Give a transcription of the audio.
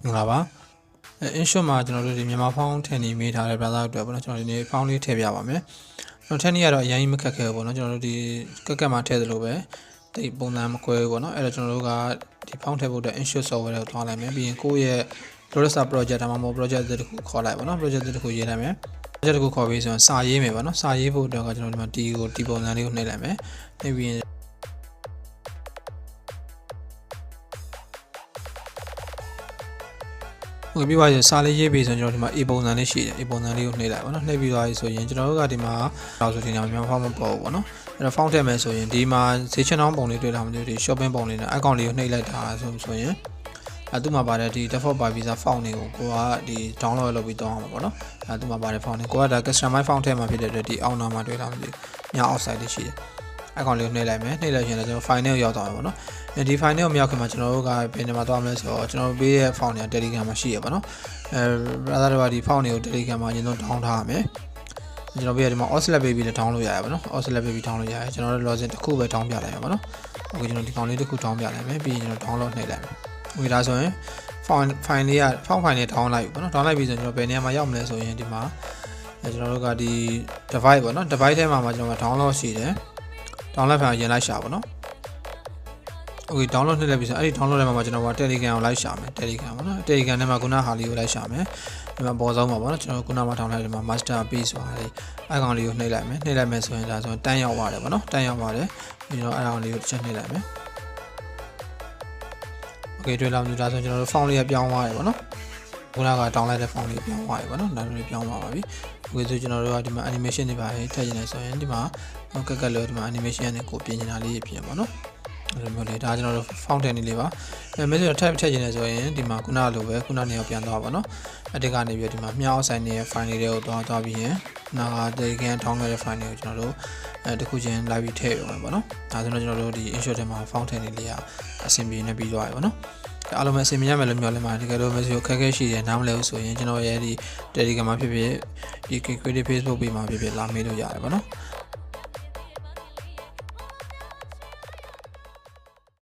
မင်္ဂလာပါinsure မှာကျွန်တော်တို့ဒီမြန်မာဖောင်းထန်နေမိထားတဲ့ browser အတွက်ပေါ့နော်ကျွန်တော်ဒီနေ့ဖောင်းလေးထည့်ပြပါမယ်ကျွန်တော်ထည့်နေရတော့အရင်ကြီးမခက်ခဲဘူးပေါ့နော်ကျွန်တော်တို့ဒီကက်မှာထည့်သလိုပဲဒီပုံစံမကွဲဘူးပေါ့နော်အဲ့တော့ကျွန်တော်တို့ကဒီဖောင်းထည့်ဖို့အတွက် insure software ကိုသွားလိုက်မယ်ပြီးရင်ကိုယ့်ရဲ့ Florista project ဒါမှမဟုတ် project တစ်ခုခေါ်လိုက်ပေါ့နော် project တစ်ခုရေးလိုက်မယ် project တစ်ခုခေါ်ပြီးဆိုရင်စာရေးမယ်ပေါ့နော်စာရေးဖို့အတွက်ကကျွန်တော်ဒီမှာဒီပုံစံလေးကိုနှိပ်လိုက်မယ်နှိပ်ပြီးရင်โอเคပြီးပါရစာလေးရေးပြီးဆိုရင်ကျွန်တော်ဒီမှာ A ပုံစံလေးရှိတယ် A ပုံစံလေးကိုနှိပ်လိုက်ပါတော့နှိပ်ပြီးသွားပြီဆိုရင်ကျွန်တော်တို့ကဒီမှာတော့ဆိုဒီနေရာမှာဖောင်းမပေါ်ဘူးပေါ့နော်အဲ့တော့ font ထည့်မယ်ဆိုရင်ဒီမှာ section down ပုံလေးတွေ့လာမှမသိဘူးဒီ shopping ပုံလေးနဲ့ icon လေးကိုနှိပ်လိုက်တာဆိုရင်သူ့မှာပါတယ်ဒီ default by visa font တွေကိုကိုကဒီ download လုပ်ပြီးတောင်းအောင်ပေါ့နော်သူ့မှာပါတယ် font တွေကိုကဒါ customize font ထည့်မှာဖြစ်တဲ့အတွက်ဒီအောက်နာမှာတွေ့လာမှမသိဘူးည outside လေးရှိတယ် icon လေးကိုနှိပ်လိုက်မယ်နှိပ်လိုက်ရင်လည်းကျွန်တော် file နဲ့ရောက်သွားမှာပေါ့နော်ဒီ file နဲ့ကိုမရောက်ခင်မှာကျွန်တော်တို့ကဘယ်နေမှာသွားမလဲဆိုတော့ကျွန်တော်ပေးတဲ့ font တွေက Telegram မှာရှိရပါတော့browser တွေပါဒီ font တွေကို Telegram မှာအရင်ဆုံး down ထားရမယ်ကျွန်တော်ပေးရဒီမှာ Oslet baby နဲ့ down လုပ်ရရပါတော့ Oslet baby down လုပ်ရတယ်ကျွန်တော်တို့ login တစ်ခုပဲ down ပြလိုက်ရပါတော့ okay ကျွန်တော်ဒီကောင်လေးတစ်ခု down ပြလိုက်မယ်ပြီးရင်ကျွန်တော် download နှိပ်လိုက်မယ် okay ဒါဆိုရင် font file လေးက font file နဲ့ down လိုက်ပြီပေါ့နော် down လိုက်ပြီဆိုရင်ကျွန်တော်ဘယ်နေရာမှာရောက်မလဲဆိုရင်ဒီမှာကျွန်တော်တို့ကဒီ device ပေါ့နော် device ထဲမှာကျွန်တော် download ရှိတယ် download file ရင်လိုက်ရှာပါတော့okay download နှိပ်လိုက်ပြီဆိုအဲ့ဒီ download ထဲမှာကျွန်တော်က Telegram ကိုလိုက်ရှာမယ် Telegram ပေါ့နော် Telegram ထဲမှာခုနဟာလေးကိုလိုက်ရှာမယ်ဒီမှာပေါ်ဆုံးပါပေါ့နော်ကျွန်တော်ခုနမှာထောင်လိုက်ဒီမှာ masterpiece ဆိုတာလေး icon လေးကိုနှိပ်လိုက်မယ်နှိပ်လိုက်မယ်ဆိုရင်ဒါဆိုရင်တန်းရောက်ပါတယ်ပေါ့နော်တန်းရောက်ပါတယ်ပြီးတော့အဲ့ဒါလေးကိုတစ်ချက်နှိပ်လိုက်မယ် okay တွေ့လာပြီဒါဆိုရင်ကျွန်တော်တို့ font လေးကပြောင်းသွားတယ်ပေါ့နော်ခုနက down လိုက်တဲ့ font လေးပြောင်းသွားပြီပေါ့နော်ဒါလေးပြောင်းသွားပါပြီ okay ဆိုကျွန်တော်တို့ကဒီမှာ animation တွေပါထည့်နေဆိုရင်ဒီမှာကက်ကက်လို့ဒီမှာ animation နဲ့ကိုပြင်နေတာလေးပြင်ပါနော်အဲ့လိုမျိုးလေးဒါကျွန်တော်တို့ fountain လေးပါmessage ထည့်ချင်တယ်ဆိုရင်ဒီမှာခုနလိုပဲခုနနေရာပြန်သွားပါတော့အတက်ကနေပြီးဒီမှာမြောက်ဆိုင်နေတဲ့ file တွေကိုသွားပြီးရင်နာက Telegram ထောင်းခဲ့တဲ့ file တွေကိုကျွန်တော်တို့တခုချင်း live ပြီးထည့်ရမှာပေါ့နော်ဒါဆိုတော့ကျွန်တော်တို့ဒီ insert ထဲမှာ fountain လေးတွေကအဆင်ပြေနေပြီးသွားပြီပေါ့နော်အားလုံးပဲအဆင်ပြေရမယ်လို့မျှော်လင့်ပါတယ်တကယ်လို့ message ကိုခက်ခဲရှိတယ်နားမလည်ဘူးဆိုရင်ကျွန်တော်ရဲ့ဒီ Telegram မှာဖြစ်ဖြစ်ဒီ creative Facebook page မှာဖြစ်ဖြစ်လာမေးလို့ရတယ်ပေါ့နော်